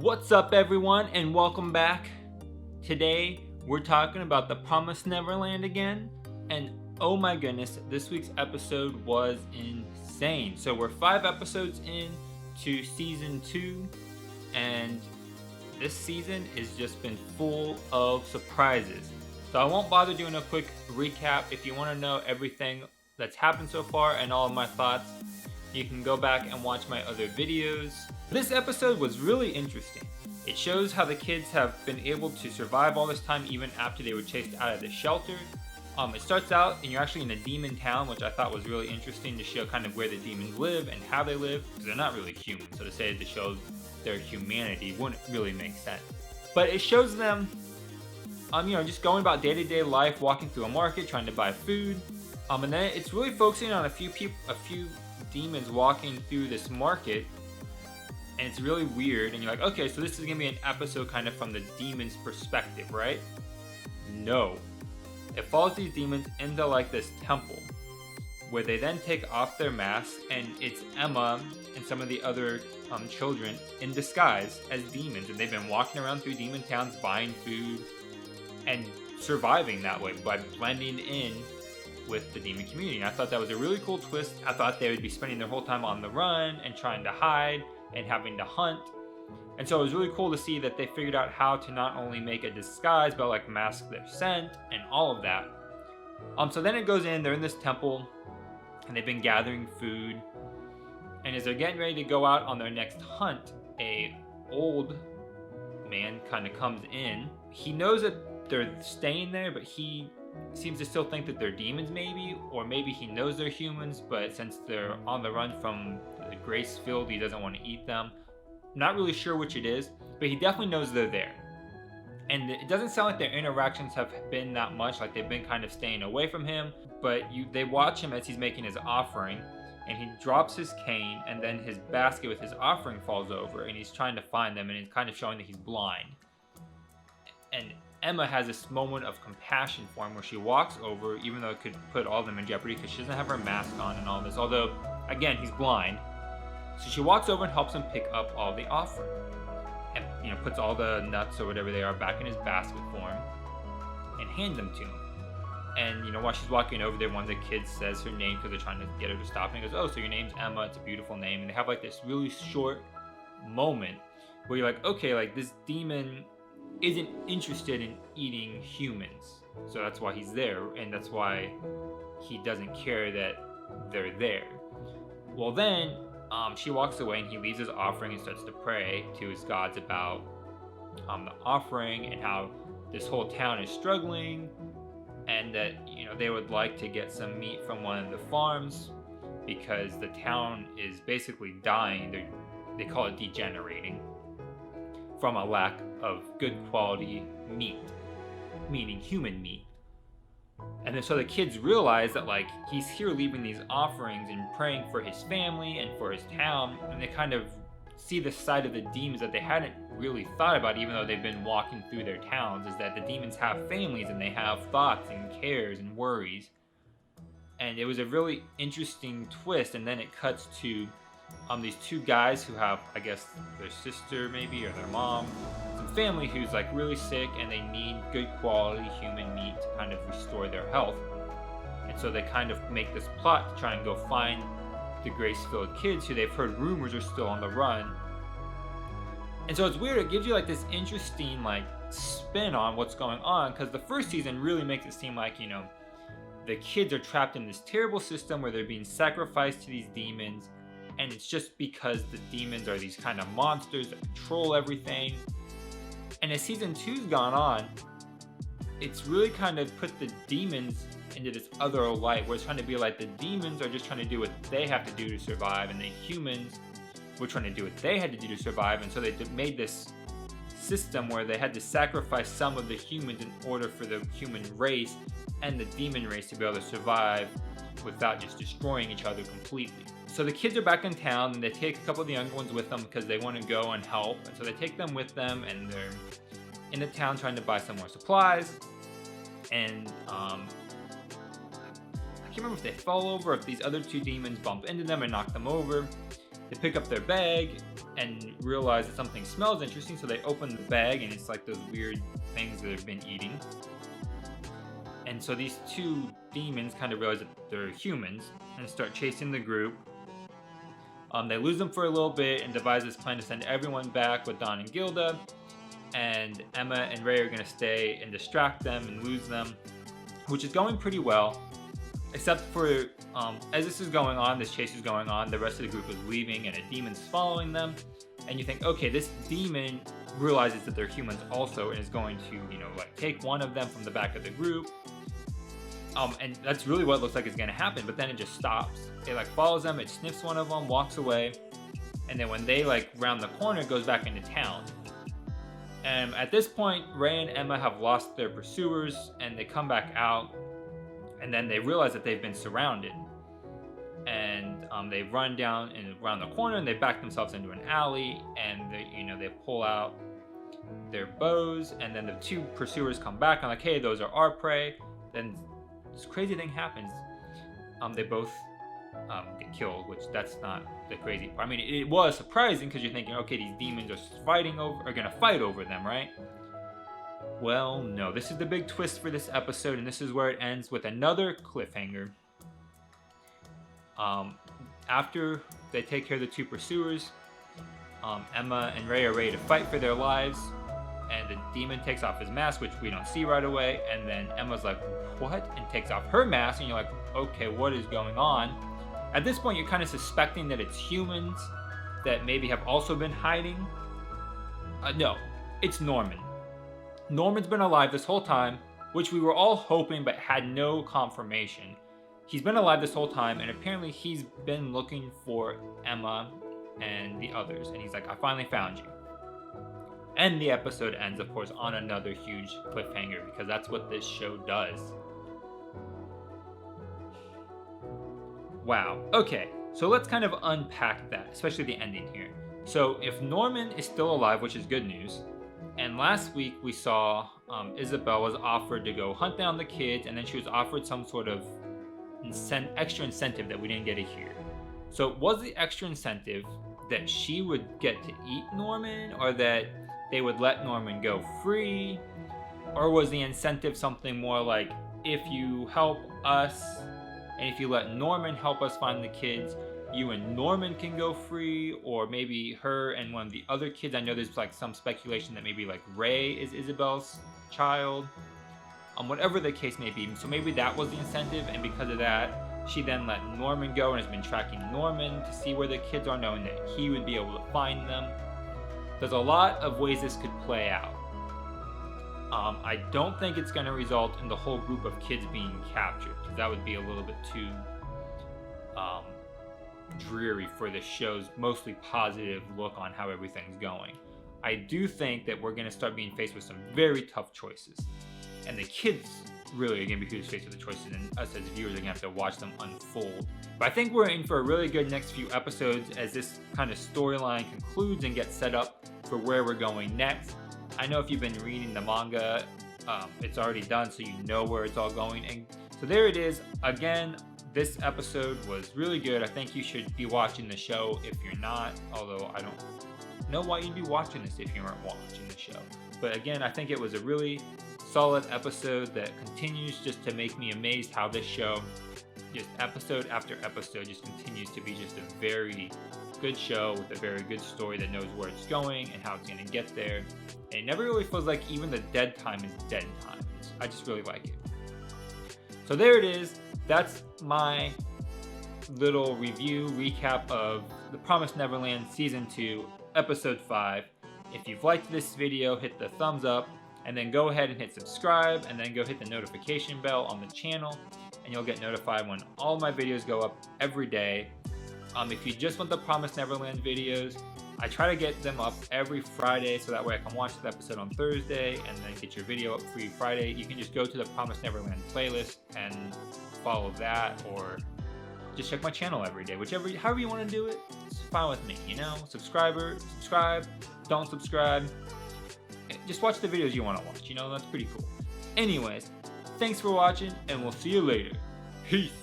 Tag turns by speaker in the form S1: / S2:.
S1: What's up, everyone, and welcome back. Today, we're talking about the Promised Neverland again, and oh my goodness, this week's episode was insane. So we're 5 episodes in to season 2, and this season has just been full of surprises. So I won't bother doing a quick recap. If you want to know everything that's happened so far and all of my thoughts, you can go back and watch my other videos. This episode was really interesting. It shows how the kids have been able to survive all this time even after they were chased out of the shelter. It starts out and you're actually in a demon town, which I thought was really interesting to show kind of where the demons live and how they live, because they're not really human. So to say to show their humanity wouldn't really make sense. But it shows them, just going about day-to-day life, walking through a market, trying to buy food. And then it's really focusing on a few demons walking through this market, and it's really weird, and you're like, okay, so this is gonna be an episode kind of from the demons' perspective, right? No. It follows these demons into like this temple where they then take off their masks, and it's Emma and some of the other children in disguise as demons, and they've been walking around through demon towns buying food and surviving that way by blending in with the demon community. And I thought that was a really cool twist. I thought they would be spending their whole time on the run and trying to hide and having to hunt. And so it was really cool to see that they figured out how to not only make a disguise, but like mask their scent and all of that. So then it goes in, they're in this temple and they've been gathering food. And as they're getting ready to go out on their next hunt, a old man kind of comes in. He knows that they're staying there, but he seems to still think that they're demons maybe, or maybe he knows they're humans, but since they're on the run from the grace field, he doesn't want to eat them. Not really sure which it is, but he definitely knows they're there. And it doesn't sound like their interactions have been that much, like they've been kind of staying away from him, but they watch him as he's making his offering, and he drops his cane, and then his basket with his offering falls over, and he's trying to find them, and it's kind of showing that he's blind. And Emma has this moment of compassion for him where she walks over, even though it could put all of them in jeopardy because she doesn't have her mask on and all this, although, again, he's blind. So she walks over and helps him pick up all the offering and, puts all the nuts or whatever they are back in his basket for him and hands them to him. And, while she's walking over there, one of the kids says her name because they're trying to get her to stop, and he goes, oh, so your name's Emma, it's a beautiful name. And they have like this really short moment where you're like, okay, like this demon isn't interested in eating humans, so that's why he's there, and that's why he doesn't care that they're there. Well, then she walks away and he leaves his offering and starts to pray to his gods about the offering and how this whole town is struggling, and that they would like to get some meat from one of the farms because the town is basically dying. They call it degenerating from a lack of good quality meat, meaning human meat. And then so the kids realize that like he's here leaving these offerings and praying for his family and for his town, and they kind of see the side of the demons that they hadn't really thought about, even though they've been walking through their towns, is that the demons have families and they have thoughts and cares and worries. And it was a really interesting twist. And then it cuts to these 2 guys who have, I guess, their sister maybe or their mom, some family who's like really sick, and they need good quality human meat to kind of restore their health. And so they kind of make this plot to try and go find the grace-filled kids who they've heard rumors are still on the run. And so it's weird, it gives you like this interesting like spin on what's going on, because the first season really makes it seem like, the kids are trapped in this terrible system where they're being sacrificed to these demons, and it's just because the demons are these kind of monsters that control everything. And as season 2's gone on, it's really kind of put the demons into this other light, where it's trying to be like the demons are just trying to do what they have to do to survive, and the humans were trying to do what they had to do to survive. And so they made this system where they had to sacrifice some of the humans in order for the human race and the demon race to be able to survive without just destroying each other completely. So the kids are back in town, and they take a couple of the younger ones with them because they want to go and help. And so they take them with them, and they're in the town trying to buy some more supplies. And I can't remember if they fall over, or if these other 2 demons bump into them and knock them over. They pick up their bag, and realize that something smells interesting, so they open the bag and it's like those weird things that they've been eating. And so these two demons kind of realize that they're humans and start chasing the group. They lose them for a little bit and devise this plan to send everyone back with Don and Gilda. And Emma and Ray are going to stay and distract them and lose them, which is going pretty well. Except for, as this is going on, this chase is going on, the rest of the group is leaving and a demon's following them. And you think, okay, this demon realizes that they're humans also and is going to, take one of them from the back of the group. And that's really what it looks like is going to happen, but then it just stops. It follows them, it sniffs one of them, walks away, and then when they round the corner, it goes back into town. And at this point, Ray and Emma have lost their pursuers, and they come back out, and then they realize that they've been surrounded. And they run down and around the corner, and they back themselves into an alley, and they pull out their bows, and then the two pursuers come back and hey, those are our prey. Then this crazy thing happens. They both get killed, which that's not the crazy part. I mean, it was surprising because you're thinking, okay, these demons are gonna fight over them, right? Well, no. This is the big twist for this episode, and this is where it ends with another cliffhanger. After they take care of the two pursuers, Emma and Ray are ready to fight for their lives, and the demon takes off his mask, which we don't see right away, and then Emma's like, what? And takes off her mask, and you're like, okay, what is going on? At this point, you're kind of suspecting that it's humans that maybe have also been hiding. No, it's Norman. Norman's been alive this whole time, which we were all hoping but had no confirmation. He's been alive this whole time, and apparently he's been looking for Emma and the others, and he's like, I finally found you. And the episode ends, of course, on another huge cliffhanger, because that's what this show does. Wow. Okay, so let's kind of unpack that, especially the ending here. So if Norman is still alive, which is good news, and last week we saw Isabel was offered to go hunt down the kids, and then she was offered some sort of extra incentive that we didn't get to hear. So was the extra incentive that she would get to eat Norman, or that they would let Norman go free? Or was the incentive something more like, if you help us, and if you let Norman help us find the kids, you and Norman can go free? Or maybe her and one of the other kids. I know there's some speculation that maybe Ray is Isabel's child. Whatever the case may be. So maybe that was the incentive, and because of that, she then let Norman go and has been tracking Norman to see where the kids are, knowing that he would be able to find them. There's a lot of ways this could play out. I don't think it's going to result in the whole group of kids being captured, because that would be a little bit too dreary for the show's mostly positive look on how everything's going. I do think that we're going to start being faced with some very tough choices, and the kids really are going to be faced with the choices, and us as viewers are going to have to watch them unfold. But I think we're in for a really good next few episodes as this kind of storyline concludes and gets set up for where we're going next. I know if you've been reading the manga, it's already done, so you know where it's all going. And so there it is. Again, this episode was really good. I think you should be watching the show if you're not, although I don't know why you'd be watching this if you weren't watching the show. But again, I think it was a really solid episode that continues just to make me amazed how this show, just episode after episode, just continues to be just a very good show with a very good story that knows where it's going and how it's going to get there. And it never really feels like even the dead time is dead time. I just really like it. So there it is. That's my little review recap of The Promised Neverland Season 2, Episode 5. If you've liked this video, hit the thumbs up, and then go ahead and hit subscribe, and then go hit the notification bell on the channel, and you'll get notified when all my videos go up every day. If you just want the Promised Neverland videos, I try to get them up every Friday, so that way I can watch the episode on Thursday and then get your video up free Friday. You can just go to the Promised Neverland playlist and follow that, or just check my channel every day. However you want to do it, it's fine with me, subscribe, don't subscribe. Just watch the videos you want to watch, that's pretty cool. Anyways, thanks for watching, and we'll see you later. Peace.